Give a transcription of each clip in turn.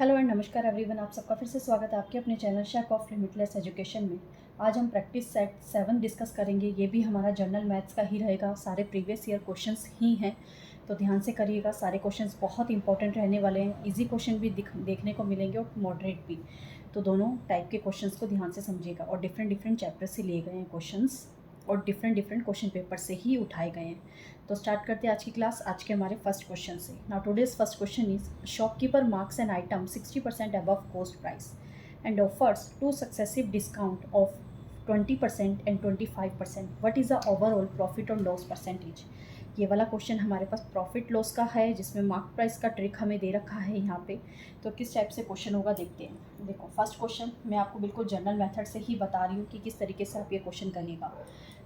Hello and नमस्कार everyone, आप सबका फिर से स्वागत है आपके अपने channel chef of limitless education में। आज हम प्रैक्टिस सेट 7 डिस्कस करेंगे। ये भी हमारा जनरल मैथ्स का ही रहेगा, सारे प्रीवियस ईयर क्वेश्चंस ही हैं, तो ध्यान से करिएगा। सारे क्वेश्चंस बहुत इंपॉर्टेंट रहने वाले हैं। इजी क्वेश्चन भी देखने को मिलेंगे और मॉडरेट भी, तो दोनों टाइप के क्वेश्चंस को ध्यान से समझिएगा। और डिफरेंट चैप्टर से लिए गए हैं क्वेश्चंस और डिफरेंट क्वेश्चन पेपर से ही उठाए गए हैं। तो स्टार्ट करते हैं आज की क्लास। आज के हमारे फर्स्ट क्वेश्चन से। Now today's first question is shopkeeper marks an item 60% above cost price and offers two successive discount of 20% and 25%. What is the overall profit और लॉस परसेंटेज? ये वाला क्वेश्चन हमारे पास प्रॉफिट लॉस का है, जिसमें mark price का trick हमें दे रखा है यहाँ पे। तो किस टाइप से क्वेश्चन होगा देखते हैं। देखो, फर्स्ट क्वेश्चन मैं आपको बिल्कुल जनरल मेथड से ही बता रही हूँ कि किस तरीके से आप ये क्वेश्चन करिएगा।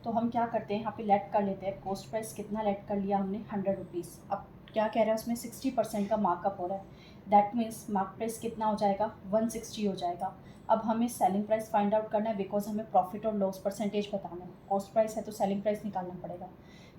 तो हम क्या करते हैं, यहाँ पे लेट कर लेते हैं। कॉस्ट प्राइस कितना लेट कर लिया हमने? 100 रुपीज़। अब क्या कह रहा है उसमें? 60% का मार्कअप हो रहा है। दैट मीन्स मार्क प्राइस कितना हो जाएगा? 160 हो जाएगा। अब हमें सेलिंग प्राइस फाइंड आउट करना है, बिकॉज हमें प्रॉफिट और लॉस परसेंटेज बताना है। कॉस्ट प्राइस है तो सेलिंग प्राइस निकालना पड़ेगा।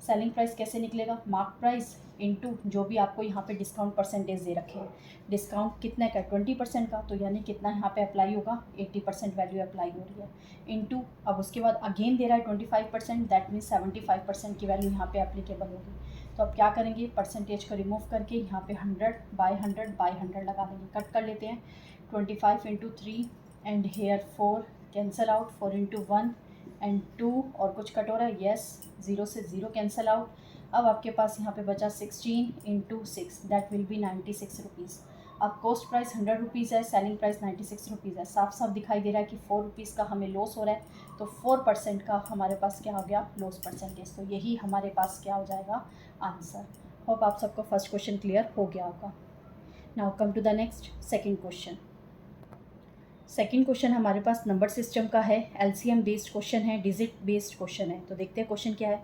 सेलिंग प्राइस कैसे निकलेगा? मार्क प्राइस इनटू जो भी आपको यहाँ पे डिस्काउंट परसेंटेज दे रखे हैं। डिस्काउंट कितने का? 20% का, तो यानी कितना यहाँ पे अप्लाई होगा? 80% वैल्यू अप्लाई हो रही है। इनटू अब उसके बाद अगेन दे रहा है 25%, दैट मीन्स 75% की वैल्यू यहाँ पे एप्लीकेबल होगी। तो अब क्या करेंगे? परसेंटेज को रिमूव करके यहाँ पे 100/100/100 लगा देंगे। कट कर लेते हैं। 25 × 3 and here 4 cancel out. 4 × 1 and 2 और कुछ कट हो रहा है, येस। 0 से 0 कैंसल आउट। अब आपके पास यहाँ पे बचा 16 × 6, दैट विल बी 96 रुपीज़। अब कॉस्ट प्राइस 100 रुपीज़ है, सेलिंग प्राइस 96 रुपीज़ है। साफ साफ दिखाई दे रहा है कि 4 रुपीज़ का हमें लॉस हो रहा है, तो 4% का हमारे पास क्या हो गया? Loss percentage. तो यही हमारे पास क्या हो जाएगा? आंसर। होप आप सबको फर्स्ट क्वेश्चन क्लियर हो गया होगा। Now come to the next second question. Second question हमारे पास नंबर सिस्टम का है, एलसीएम बेस्ड क्वेश्चन है, डिजिट बेस्ड क्वेश्चन है। तो देखते हैं क्वेश्चन क्या है।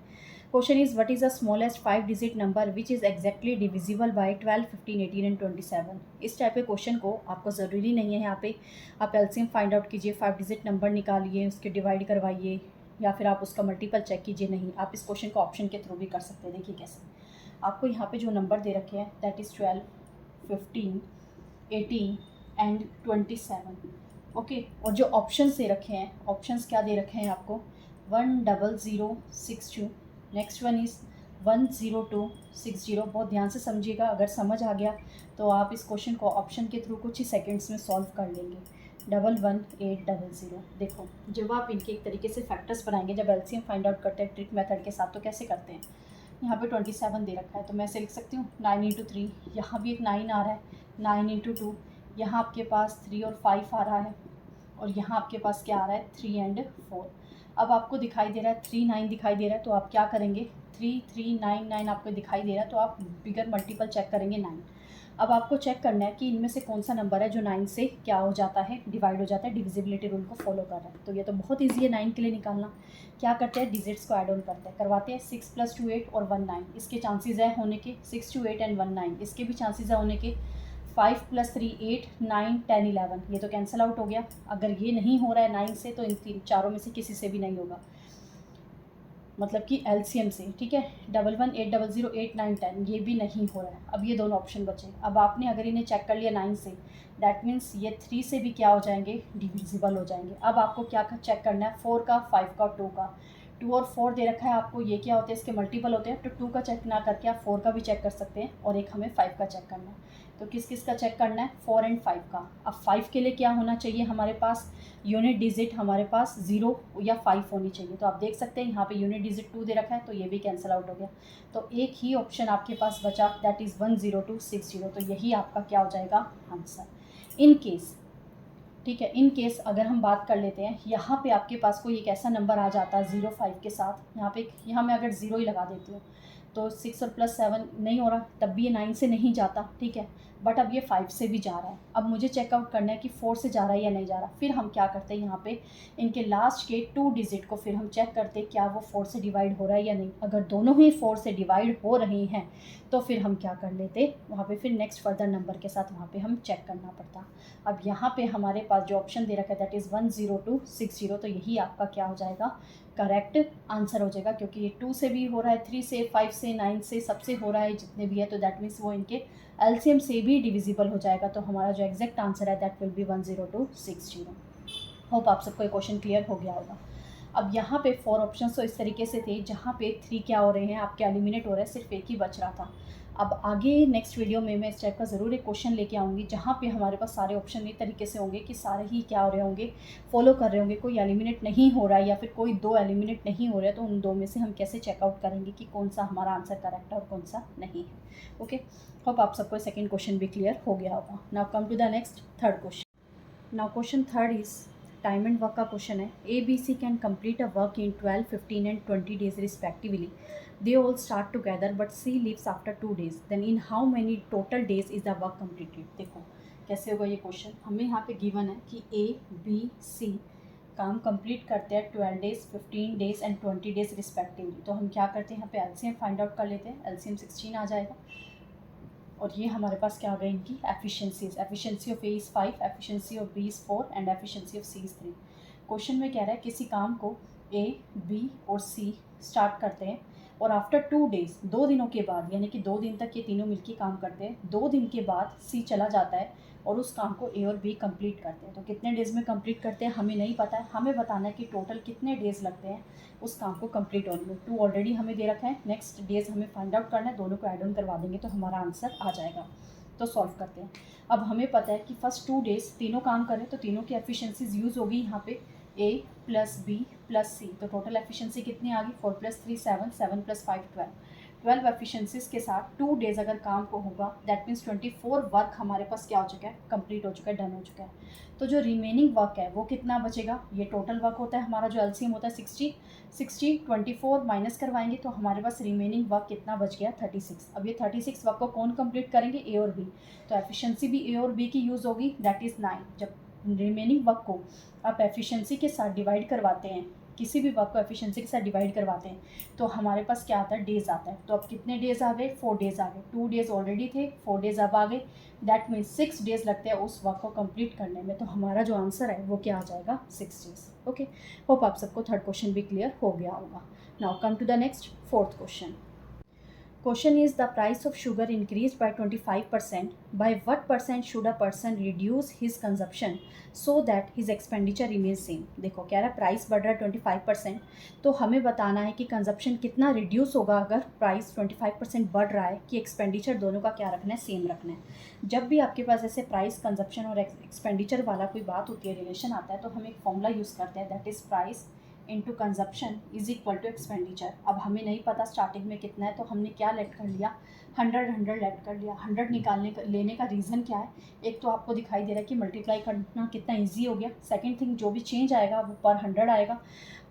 Question is what is the smallest 5 digit number which is exactly divisible by 12, 15, 18 and 27। इस टाइप के क्वेश्चन को आपको ज़रूरी नहीं है यहाँ पे आप एलसीएम फाइंड आउट कीजिए, 5 डिजिट नंबर निकालिए, उसके डिवाइड करवाइए, या फिर आप उसका मल्टीपल चेक कीजिए। नहीं, आप इस क्वेश्चन को ऑप्शन के थ्रू भी कर सकते हैं। देखिए कैसे। आपको यहाँ पे जो नंबर दे रखे हैं दैट इज़ 12, 15, 18 एंड 27। ओके, और जो ऑप्शंस दे रखे हैं, ऑप्शंस क्या दे रखे हैं आपको? 10062। Next one is 10260। बहुत ध्यान से समझिएगा, अगर समझ आ गया तो आप इस क्वेश्चन को ऑप्शन के थ्रू कुछ ही सेकंड्स में सॉल्व कर लेंगे। 11800। देखो, जब आप इनके एक तरीके से फैक्टर्स बनाएंगे, जब एलसीएम फाइंड आउट करते हैं ट्रिक मेथड के साथ, तो कैसे करते हैं? यहाँ पे 27 दे रखा है, तो मैं ऐसे लिख सकती हूँ 9 × 3। यहाँ भी एक 9 आ रहा है, 9 × 2। यहाँ आपके पास 3 और 5 आ रहा है, और यहाँ आपके पास क्या आ रहा है? 3 एंड 4। अब आपको दिखाई दे रहा है 3, 9 दिखाई दे रहा है, तो आप क्या करेंगे? 3, 3, 9, 9 आपको दिखाई दे रहा है, तो आप बिगर मल्टीपल चेक करेंगे 9। अब आपको चेक करना है कि इनमें से कौन सा नंबर है जो 9 से क्या हो जाता है? डिवाइड हो जाता है, डिविजिबिलिटी रूल को फॉलो कर रहा है। तो ये तो बहुत ईजी है 9 के लिए निकालना। क्या करते हैं? डिजिट्स को ऐड ऑन करते हैं, करवाते हैं। 6 + 2 8 और 1 9, इसके चांसेस है होने के। 6 2 8 एंड 1 9, इसके भी चांसेस है होने के। 5 + 3 8 9 10 11, ये तो कैंसिल आउट हो गया। अगर ये नहीं हो रहा है 9 से, तो इन चारों में से किसी से भी नहीं होगा, मतलब कि एलसीएम से। ठीक है, 11 8 00 8 9 10, ये भी नहीं हो रहा है। अब ये दोनों ऑप्शन बचे। अब आपने अगर इन्हें चेक कर लिया 9 से, दैट मीन्स ये 3 से भी क्या हो जाएंगे? डिविजिबल हो जाएंगे। अब आपको क्या चेक करना है? 4 का, 5 का और 2 का। 2 और 4 दे रखा है आपको, ये क्या होते हैं? इसके मल्टीपल होते हैं। तो 2 का चेक ना करके आप 4 का भी चेक कर सकते हैं, और एक हमें 5 का चेक करना है। तो किस किस का चेक करना है? 4 एंड 5 का। अब 5 के लिए क्या होना चाहिए हमारे पास? यूनिट डिजिट हमारे पास 0 या 5 होनी चाहिए। तो आप देख सकते हैं यहाँ पे यूनिट डिजिट 2 दे रखा है, तो ये भी कैंसिल आउट हो गया। तो एक ही ऑप्शन आपके पास बचा, दैट इज़ 10260। तो यही आपका क्या हो जाएगा? आंसर। इन केस, ठीक है, इन केस अगर हम बात कर लेते हैं, यहाँ पे आपके पास कोई एक ऐसा नंबर आ जाता है 0 5 के साथ, यहाँ मैं अगर 0 ही लगा देती हूँ, तो 6 और +7 नहीं हो रहा, तब भी ये 9 से नहीं जाता। ठीक है, बट अब ये 5 से भी जा रहा है। अब मुझे चेकआउट करना है कि 4 से जा रहा है या नहीं जा रहा। फिर हम क्या करते हैं, यहाँ पे इनके लास्ट के 2 डिजिट को फिर हम चेक करते हैं क्या वो 4 से डिवाइड हो रहा है या नहीं। अगर दोनों ही 4 से डिवाइड हो रहे हैं, तो फिर हम क्या कर लेते, वहाँ पे फिर नेक्स्ट फर्दर नंबर के साथ वहाँ पे हम चेक करना पड़ता। अब यहाँ पे हमारे पास जो ऑप्शन दे रखा है दैट इज़ 10260, तो यही आपका क्या हो जाएगा? करेक्ट आंसर हो जाएगा, क्योंकि ये 2 से भी हो रहा है, 3 से, 5 से, 9 से, सबसे हो रहा है जितने भी है, तो दैट मीन्स वो इनके एलसीएम से भी डिविजिबल हो जाएगा। तो हमारा जो एग्जैक्ट आंसर है दैट विल बी 10260। होप आप सबको ये क्वेश्चन क्लियर हो गया होगा। अब यहाँ पे 4 ऑप्शन तो इस तरीके से थे, जहाँ पे 3 क्या हो रहे हैं आपके एलिमिनेट हो रहे हैं, सिर्फ एक ही बच रहा था। अब आगे नेक्स्ट वीडियो में मैं इस टाइप का ज़रूर एक क्वेश्चन लेके आऊँगी, जहाँ पे हमारे पास सारे ऑप्शन इस तरीके से होंगे कि सारे ही क्या हो रहे होंगे, फॉलो कर रहे होंगे, कोई एलिमिनेट नहीं हो रहा है या फिर कोई 2 एलिमिनेट नहीं हो रहे हैं, तो उन 2 में से हम कैसे चेकआउट करेंगे कि कौन सा हमारा आंसर करेक्ट है और कौन सा नहीं है। ओके, होप आप सबको सेकेंड क्वेश्चन भी क्लियर हो गया होगा। Now come to the next third question. Now question third is time and work का क्वेश्चन है। A B C can complete a work in 12, 15 and 20 days respectively. They all start together but C leaves after 2 days। Then in how many total days is the work completed. देखो कैसे होगा ये question. हमें यहाँ पे given है कि ए B सी काम कंप्लीट करते हैं 12 days, 15 days and 20 days respectively. तो हम क्या करते हैं, यहाँ पे एलसीएम फाइंड आउट कर लेते हैं। एलसीएम 16 आ जाएगा और ये हमारे पास क्या आ गई इनकी efficiencies. Efficiency of A is 5, efficiency of B is 4 and efficiency of C is 3। Question में कह रहा है किसी काम को ए बी और सी स्टार्ट करते हैं और आफ्टर 2 days, 2 दिनों के बाद, यानी कि 2 दिन तक ये तीनों मिलकर काम करते हैं। 2 दिन के बाद सी चला जाता है और उस काम को ए और बी कंप्लीट करते हैं। तो कितने डेज़ में कंप्लीट करते हैं हमें नहीं पता है, हमें बताना है कि टोटल कितने डेज़ लगते हैं उस काम को कंप्लीट होने में। 2 ऑलरेडी हमें दे रखा है, नेक्स्ट डेज़ हमें फाइंड आउट करना है, दोनों को ऐड ऑन करवा देंगे तो हमारा आंसर आ जाएगा। तो सॉल्व करते हैं। अब हमें पता है कि फर्स्ट 2 days तीनों काम करें तो तीनों की एफिशिएंसीज यूज़ होगी यहाँ पे ए प्लस बी प्लस सी। तो टोटल एफिशिएंसी कितनी आ गई, 4 + 3 7, 7 + 5 12 एफिशिएंसीज के साथ 2 days अगर काम को होगा दैट मीन्स 24 वर्क हमारे पास क्या हो चुका है, कंप्लीट हो चुका है, डन हो चुका है। तो जो रिमेनिंग वर्क है वो कितना बचेगा, ये टोटल वर्क होता है हमारा जो एलसीएम होता है 60 24 माइनस करवाएंगे तो हमारे पास रिमेनिंग वर्क कितना बच गया, 36। अब ये 36 वर्क को कौन कंप्लीट करेंगे, ए और बी। तो एफिशिएंसी भी ए और बी की यूज़ होगी, दैट इज़ 9। जब रिमेनिंग वर्क को आप एफिशिएंसी के साथ डिवाइड करवाते हैं, किसी भी वर्क को एफिशिएंसी के साथ डिवाइड करवाते हैं तो हमारे पास क्या आता है, डेज आता है। तो अब कितने डेज आ गए, 4 days आ गए। 2 days ऑलरेडी थे, 4 days अब आ गए, दैट मीन्स 6 days लगते हैं उस वर्क को कंप्लीट करने में। तो हमारा जो आंसर है वो क्या आ जाएगा, 6 days। ओके, होप आप सबको थर्ड क्वेश्चन भी क्लियर हो गया होगा। Now come to the next fourth question. Question is the price of sugar increased by 25%. By what percent should a person reduce his consumption so that his expenditure remains same? देखो कह रहा है price बढ़ रहा है 25%, तो हमें बताना है कि कंजप्शन कितना रिड्यूस होगा अगर प्राइस 25% बढ़ रहा है, कि एक्सपेंडिचर दोनों का क्या रखना है, सेम रखना है। जब भी आपके पास ऐसे प्राइस, कंजप्शन और एक्सपेंडिचर वाला कोई बात होती है, रिलेशन आता है, तो हम एक फॉर्मूला यूज़ करते हैं, that is price into consumption is equal to expenditure. अब हमें नहीं पता स्टार्टिंग में कितना है, तो हमने क्या लेट कर लिया, 100 लेट कर लिया। 100 लेने का रीज़न क्या है, एक तो आपको दिखाई दे रहा है कि मल्टीप्लाई करना कितना ईजी हो गया। सेकेंड थिंग, जो भी चेंज आएगा वो पर 100 आएगा,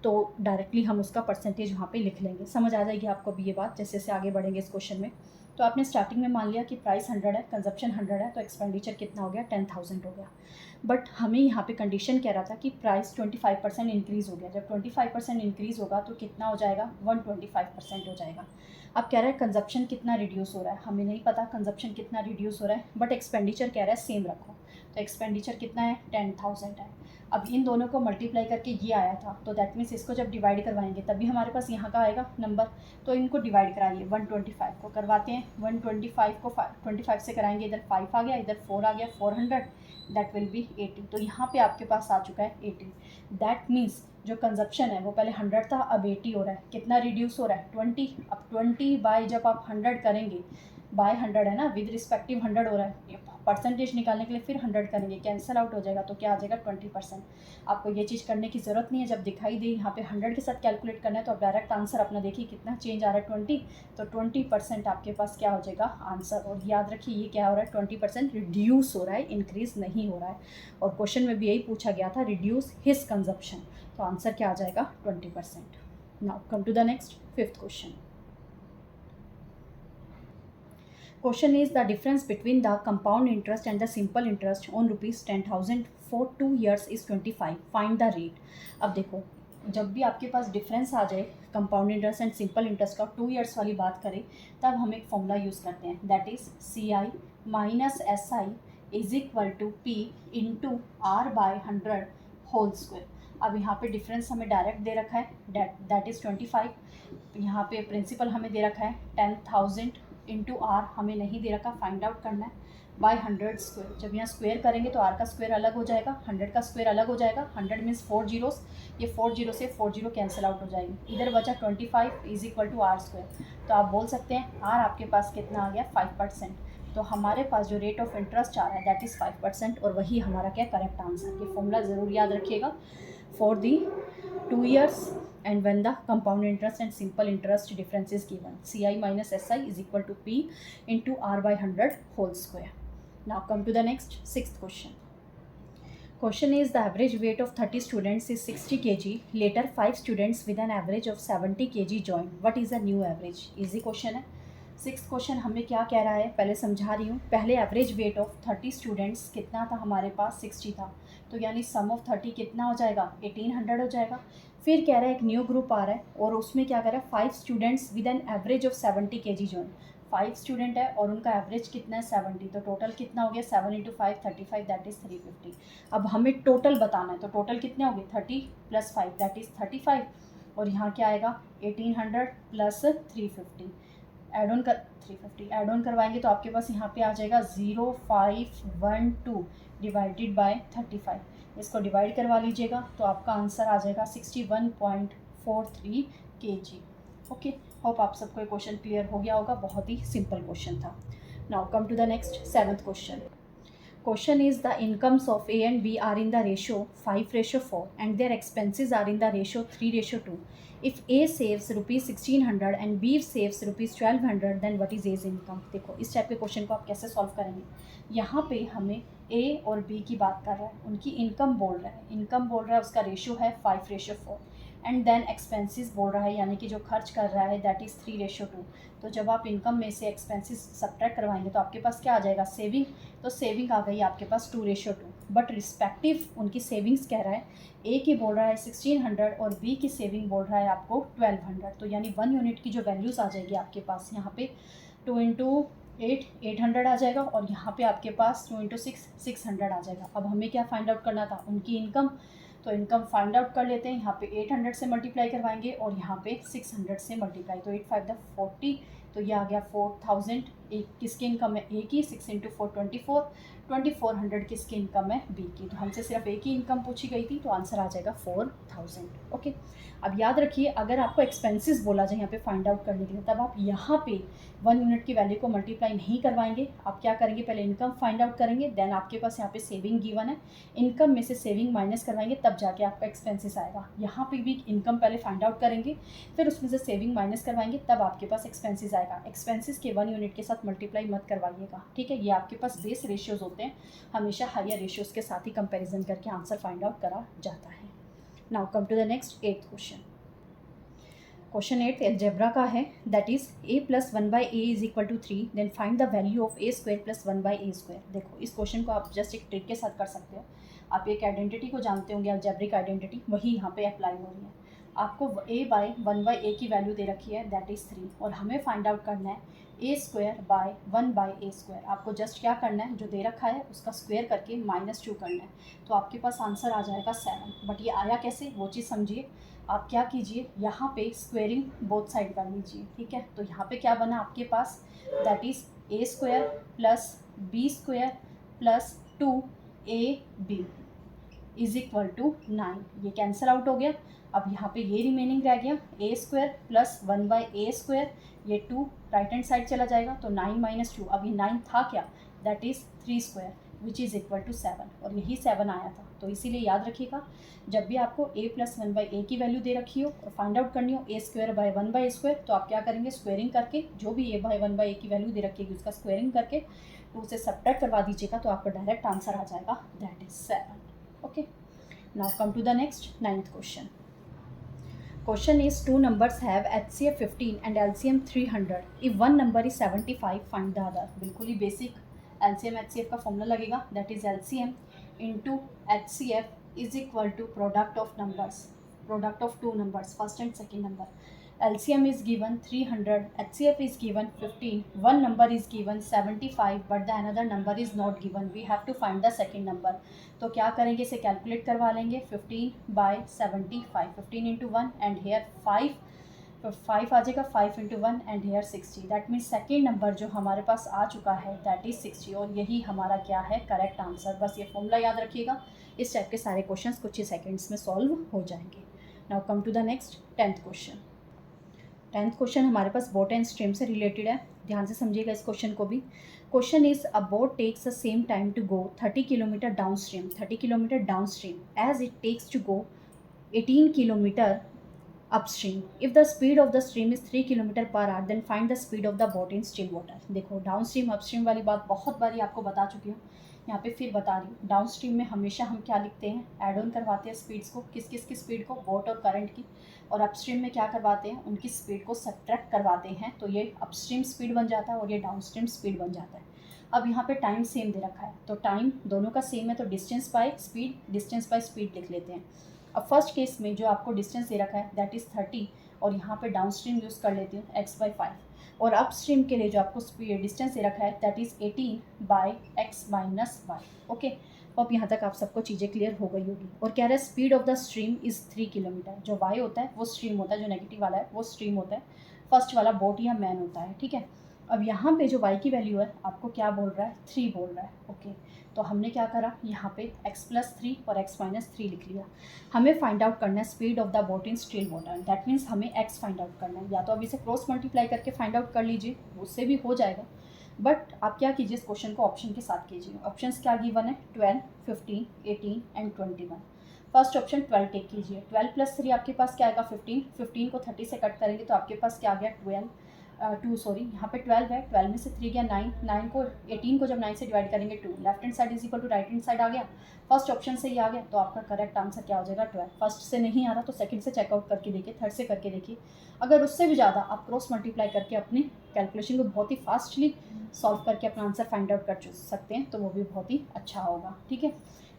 तो डायरेक्टली हम उसका परसेंटेज वहाँ पे लिख लेंगे। समझ आ जाएगी आपको भी ये बात जैसे जैसे आगे बढ़ेंगे इस क्वेश्चन में। तो आपने स्टार्टिंग में मान लिया कि प्राइस 100 है, कंजप्शन 100 है, तो एक्सपेंडिचर कितना हो गया, 10,000 हो गया। बट हमें यहाँ पे कंडीशन कह रहा था कि प्राइस 25% इंक्रीज़ हो गया। जब 25% इंक्रीज़ होगा तो कितना हो जाएगा, 125% हो जाएगा। अब कह रहा है कंजप्शन कितना रिड्यूस हो रहा है, हमें नहीं पता कंजप्शन कितना रिड्यूस हो रहा है, बट एक्सपेंडिचर कह रहा है सेम रखो। तो एक्सपेंडिचर कितना है, 10,000 है। अब इन दोनों को मल्टीप्लाई करके ये आया था, तो दैट मीन्स इसको जब डिवाइड करवाएंगे तभी हमारे पास यहाँ का आएगा नंबर। तो इनको डिवाइड कराइए, 125 को करवाते हैं, 125 को 25 से कराएंगे, इधर 5 आ गया, इधर 4 आ गया, 400, दैट विल बी 80। तो यहाँ पे आपके पास आ चुका है 80। दैट मीन्स जो कंजप्शन है वो पहले 100 था, अब 80 हो रहा है। कितना रिड्यूस हो रहा है, 20। अब 20 बाय जब आप 100 करेंगे, बाय 100 है ना, विद रिस्पेक्टिव 100 हो रहा है, परसेंटेज निकालने के लिए फिर 100 करेंगे, कैंसिल आउट हो जाएगा, तो क्या आ जाएगा, 20%। आपको ये चीज़ करने की ज़रूरत नहीं है, जब दिखाई दे यहाँ पे 100 के साथ कैलकुलेट करना है तो डायरेक्ट आंसर अपना देखिए कितना चेंज आ रहा है, 20। तो 20% आपके पास क्या हो जाएगा आंसर। और याद रखिए ये क्या हो रहा है, 20% रिड्यूस हो रहा है, इंक्रीज़ नहीं हो रहा है। और क्वेश्चन में भी यही पूछा गया था, रिड्यूस हिज कंजप्शन, तो आंसर क्या आ जाएगा, 20%। Now come to the next fifth question. Question is the difference between the compound interest and the simple interest on rupees 10,000 for 2 years is 25. Find the rate. अब देखो जब भी आपके पास difference आ जाए compound interest and simple interest का, 2 years वाली बात करें, तब हम एक फॉर्मूला यूज़ करते हैं, that is CI minus SI is equal to P into R by 100 whole square. अब यहाँ पे डिफरेंस हमें डायरेक्ट दे रखा है, दैट इज़ 25। यहाँ पे प्रिंसिपल हमें दे रखा है 10,000 इंटू आर हमें नहीं दे रखा, फाइंड आउट करना है बाय 100 स्क्वायर। जब यहाँ स्क्वायर करेंगे तो आर का स्क्वायर अलग हो जाएगा, 100 का स्क्वायर अलग हो जाएगा, 100 मीन्स 4 जीरोस, ये 4 जीरो से 4 जीरो कैंसिल आउट हो जाएगी, इधर बचा 25 is equal to R square. तो आप बोल सकते हैं आर आपके पास कितना आ गया 5%। तो हमारे पास जो रेट ऑफ इंटरेस्ट आ रहा है दैट इज़ 5%, और वही हमारा क्या करेक्ट आंसर। ये फॉर्मूला ज़रूर याद रखिएगा for the 2 years and when the compound interest and simple interest difference is given, ci minus si is equal to p into r by 100 whole square. Now come to the next, sixth question. Question is the average weight of 30 students is 60 kg. Later 5 students with an average of 70 kg joined. What is the new average? Easy question है। Six question हमें क्या कह रहा है, पहले समझा रही हूँ। पहले एवरेज वेट ऑफ 30 स्टूडेंट्स कितना था हमारे पास, 60 था, तो यानी सम ऑफ 30 कितना हो जाएगा, 1800 हो जाएगा। फिर कह रहा है एक न्यू ग्रुप आ रहा है और उसमें क्या कर रहा है 5 students with an average of 70 kg join. 5 student है और उनका एवरेज कितना है 70, तो टोटल कितना हो गया 7 इंटू 5 35, दैट इज़ 350। अब हमें टोटल बताना है, तो टोटल कितने हो गए 30 प्लस 5 दैट इज़ 35, और यहाँ क्या आएगा 1800 प्लस 350 एड ऑन कर 350 एड ऑन करवाएंगे तो आपके पास यहाँ पे आ जाएगा 0512 डिवाइडेड बाय 35। इसको डिवाइड करवा लीजिएगा तो आपका आंसर आ जाएगा 61.43 kg। ओके, होप आप सबको ये क्वेश्चन क्लियर हो गया होगा, बहुत ही सिंपल क्वेश्चन था। Now come to the next, seventh question. Question is the incomes of A and B are in the ratio 5:4 and their expenses are in the ratio 3:2. If A saves rupees 1600 and B saves rupees 1200 then what is A's income? देखो इस type के question को आप कैसे solve करेंगे। यहाँ पे हमें A और B की बात कर रहा है, उनकी इनकम बोल रहा है, इनकम बोल रहा है उसका रेशियो है 5:4 एंड देन एक्सपेंसेस बोल रहा है यानी कि जो खर्च कर रहा है दैट इज़ 3:2। तो जब आप इनकम में से एक्सपेंसेस सब्ट्रैक्ट करवाएंगे तो आपके पास क्या आ जाएगा सेविंग, तो सेविंग आ गई आपके पास 2:2, बट रिस्पेक्टिव उनकी सेविंग्स कह रहा है ए की बोल रहा है 1600 और बी की सेविंग बोल रहा है आपको 1200। तो यानी 1 यूनिट की जो वैल्यूज़ आ जाएगी आपके पास यहाँ पे 2 इंटू 800 आ जाएगा, और यहाँ पे आपके पास 2 इंटू 600 आ जाएगा। अब हमें क्या फाइंड आउट करना था, उनकी इनकम, तो इनकम फाइंड आउट कर लेते हैं। यहाँ पे 800 से मल्टीप्लाई करवाएंगे और यहाँ पे 600 से मल्टीप्लाई, तो 8 5 40, तो ये आ गया 4000। एक किसकी इनकम है ए की, 6 इंटू 4 24, 2400 किसकी इनकम है बी की। तो हमसे सिर्फ ए की इनकम पूछी गई थी तो आंसर आ जाएगा 4000। ओके, अब याद रखिए अगर आपको एक्सपेंसेस बोला जाए यहाँ पे फाइंड आउट करने के लिए, तब आप यहाँ पे 1 यूनिट की वैल्यू को मल्टीप्लाई नहीं करवाएंगे, आप क्या करेंगे पहले इनकम फाइंड आउट करेंगे, देन आपके पास यहाँ पे सेविंग गिवन है, इनकम में से सेविंग माइनस करवाएंगे तब जाके आपका एक्सपेंसेस आएगा। यहाँ पे भी इनकम पहले फाइंड आउट करेंगे फिर उसमें से सेविंग माइनस करवाएंगे तब आपके पास एक्सपेंसेस आएगा। एक्सपेंसेस के 1 यूनिट के साथ मल्टीप्लाई मत करवाइएगा, ठीक है। ये आपके पास बेस रेशियोज होते हैं, हमेशा हायर रेशियोज के साथ ही कंपेरिजन करके आंसर फाइंड आउट करा जाता है। Now come to the next 8th question. Question 8 algebra का है, that is a plus 1/a is equal to 3, then find the value of a square plus 1/a square. देखो इस question को आप just एक ट्रिक के साथ कर सकते हो। आप एक आइडेंटिटी को जानते होंगे, अलजेब्रिक आइडेंटिटी, वही यहाँ पे अप्लाई हो रही है। आपको a बाय 1/a की वैल्यू दे रखी है दैट इज़ 3, और हमें फाइंड आउट करना है a square by 1/a square. आपको जस्ट क्या करना है, जो दे रखा है उसका स्क्वायर करके -2 करना है, तो आपके पास आंसर आ जाएगा 7। बट ये आया कैसे वो चीज़ समझिए। आप क्या कीजिए, यहाँ पे स्क्वेयरिंग बोथ साइड कर लीजिए, ठीक है। तो यहाँ पे क्या बना आपके पास, that is a square plus b square plus 2ab is equal to 9। ये कैंसिल आउट हो गया। अब यहाँ पे ये रिमेनिंग रह गया a square plus 1/a square, ये 2 राइट हैंड साइड चला जाएगा, तो 9 माइनस 2, अब ये 9 था क्या, that is 3 square which is equal to 7, और यही 7 आया था। तो इसीलिए याद रखिएगा जब भी आपको a प्लस 1/a की वैल्यू दे रखी हो और फाइंड आउट करनी हो a square by 1/a square, तो आप क्या करेंगे स्क्वेयरिंग करके जो भी a बाय 1/a की वैल्यू दे रखी है उसका स्क्वेयरिंग करके 2 से सब्ट्रैक्ट करवा दीजिएगा, तो आपका डायरेक्ट आंसर आ जाएगा that is 7। Okay, now come to the next 9th question. Question is two numbers have HCF 15 and LCM 300. If one number is 75, find the other. बिल्कुल ही बेसिक LCM HCF का formula लगेगा, that is LCM into HCF is equal to product of numbers, product of two numbers, first and second number. LCM is given 300, HCF is given 15, one number is given 75 but the another number is not given. We have to find the second number. तो क्या करेंगे, इसे calculate करवा लेंगे. 15/75, 15 into 1 and here 5, तो 5 आ जाएगा, 5 into 1 and here 60. That means second number जो हमारे पास आ चुका है दैट इज़ 60 और यही हमारा क्या है, करेक्ट आंसर. बस ये फॉर्मूला याद रखिएगा. इस टाइप के सारे क्वेश्चंस कुछ ही सेकेंड्स में सॉल्व हो जाएंगे. Now come to the next 10th question. 10th question हमारे पास बोट एंड स्ट्रीम से रिलेटेड है. ध्यान से समझिएगा इस क्वेश्चन को भी. Question is a boat takes the same time to go 30 kilometre downstream, 30 kilometre downstream as it takes to go 18 kilometre upstream. If the speed of the stream is 3 kilometre per hour then find the speed of the boat in still water. देखो down stream upstream वाली बात बहुत बारी आपको बता चुकी हूँ, यहाँ पे फिर बता रही हूँ. डाउन स्ट्रीम में हमेशा हम क्या लिखते हैं, एड ऑन करवाते हैं स्पीड्स को. किस किस की स्पीड को, बोट और करंट की. और अपस्ट्रीम में क्या करवाते हैं, उनकी स्पीड को सब्ट्रैक्ट करवाते हैं. तो ये अपस्ट्रीम स्पीड बन जाता है और ये डाउन स्ट्रीम स्पीड बन जाता है. अब यहाँ पे टाइम सेम दे रखा है तो टाइम दोनों का सेम है तो distance by speed, distance by speed लिख लेते हैं. अब फर्स्ट केस में जो आपको डिस्टेंस दे रखा है दैट इज़ 30 और यहाँ पे डाउन स्ट्रीम यूज़ कर लेती हूँ x/5. और अप स्ट्रीम के लिए जो आपको स्पीड डिस्टेंस दे रखा है दैट इज़ 18/x-y. ओके, अब यहाँ तक आप सबको चीज़ें क्लियर हो गई होगी. और कह रहा है speed of the stream is 3 kilometre. जो y होता है वो स्ट्रीम होता है, जो नेगेटिव वाला है वो स्ट्रीम होता है, फर्स्ट वाला बोट या मैन होता है. ठीक है. अब यहाँ पे जो y की वैल्यू है आपको क्या बोल रहा है, 3 बोल रहा है. ओके, तो हमने क्या करा, यहाँ पे x+3 और x-3 लिख लिया. हमें फाइंड आउट करना है speed of the boat in still water. That means हमें x फाइंड आउट करना है. या तो अब इसे क्रॉस मल्टीप्लाई करके फाइंड आउट कर लीजिए, उससे भी हो जाएगा. बट आप क्या कीजिए, इस क्वेश्चन को ऑप्शन के साथ कीजिए. ऑप्शंस क्या गिवन है, 12, 15, 18 एंड 21. फर्स्ट ऑप्शन 12 टेक कीजिए. 12 + 3 आपके पास क्या आएगा, 15. 15 को 30 से कट करेंगे तो आपके पास क्या आ गया, 2 यहाँ पे 12 है, 12 में से 3 गया 9, 9 को 18 को जब 9 से डिवाइड करेंगे 2. Left hand side is equal to right hand side आ गया. फर्स्ट ऑप्शन से ही आ गया तो आपका करेक्ट आंसर क्या हो जाएगा, 12. फर्स्ट से नहीं आ रहा तो सेकंड से चेकआउट करके देखिए, थर्ड से करके देखिए. अगर उससे भी ज़्यादा आप क्रॉस मल्टीप्लाई करके अपनी कैलकुलेशन को बहुत ही फास्टली सॉल्व करके अपना आंसर फाइंड आउट कर सकते हैं तो वो भी बहुत ही अच्छा होगा. ठीक है,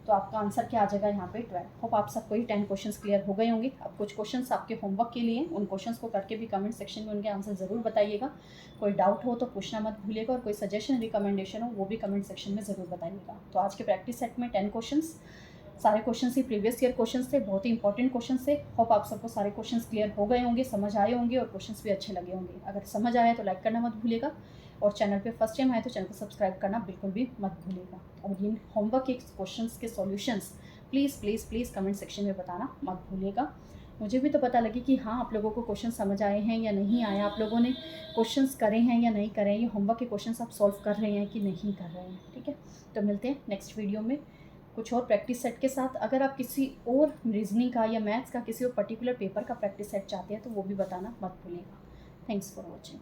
तो आपका आंसर क्या आ जाएगा यहाँ पे 12. होप आप सबको ही 10 क्वेश्चंस क्लियर हो गए होंगे. अब कुछ क्वेश्चंस आपके होमवर्क के लिए, उन क्वेश्चंस को करके भी कमेंट सेक्शन में उनके आंसर ज़रूर बताइएगा. कोई डाउट हो तो पूछना मत भूलिएगा और कोई सजेशन रिकमेंडेशन हो वो भी कमेंट सेक्शन में ज़रूर बताइएगा. तो आज के प्रैक्टिस सेट में 10 क्वेश्चंस, सारे क्वेश्चंस ही प्रीवियस ईयर क्वेश्चंस थे, बहुत ही इंपॉर्टेंट क्वेश्चंस थे. होप आप सबको सारे क्वेश्चंस क्लियर हो गए होंगे, समझ आए होंगे और क्वेश्चंस भी अच्छे लगे होंगे. अगर समझ आया तो लाइक करना मत भूलिएगा और चैनल पे फर्स्ट टाइम आए तो चैनल को सब्सक्राइब करना बिल्कुल भी मत भूलिएगा. और इन होमवर्क के क्वेश्चंस के solutions please please please comment section में बताना मत भूलिएगा. मुझे भी तो पता लगे कि हाँ आप लोगों को क्वेश्चन समझ आए हैं या नहीं आए, आप लोगों ने क्वेश्चंस करे हैं या नहीं करे, ये होमवर्क के क्वेश्चंस आप सॉल्व कर रहे हैं कि नहीं कर रहे हैं. ठीक है, तो मिलते हैं नेक्स्ट वीडियो में कुछ और प्रैक्टिस सेट के साथ. अगर आप किसी और रीजनिंग का या मैथ्स का किसी और पर्टिकुलर पेपर का प्रैक्टिस सेट चाहते हैं तो वो भी बताना मत भूलिएगा. Thanks for watching.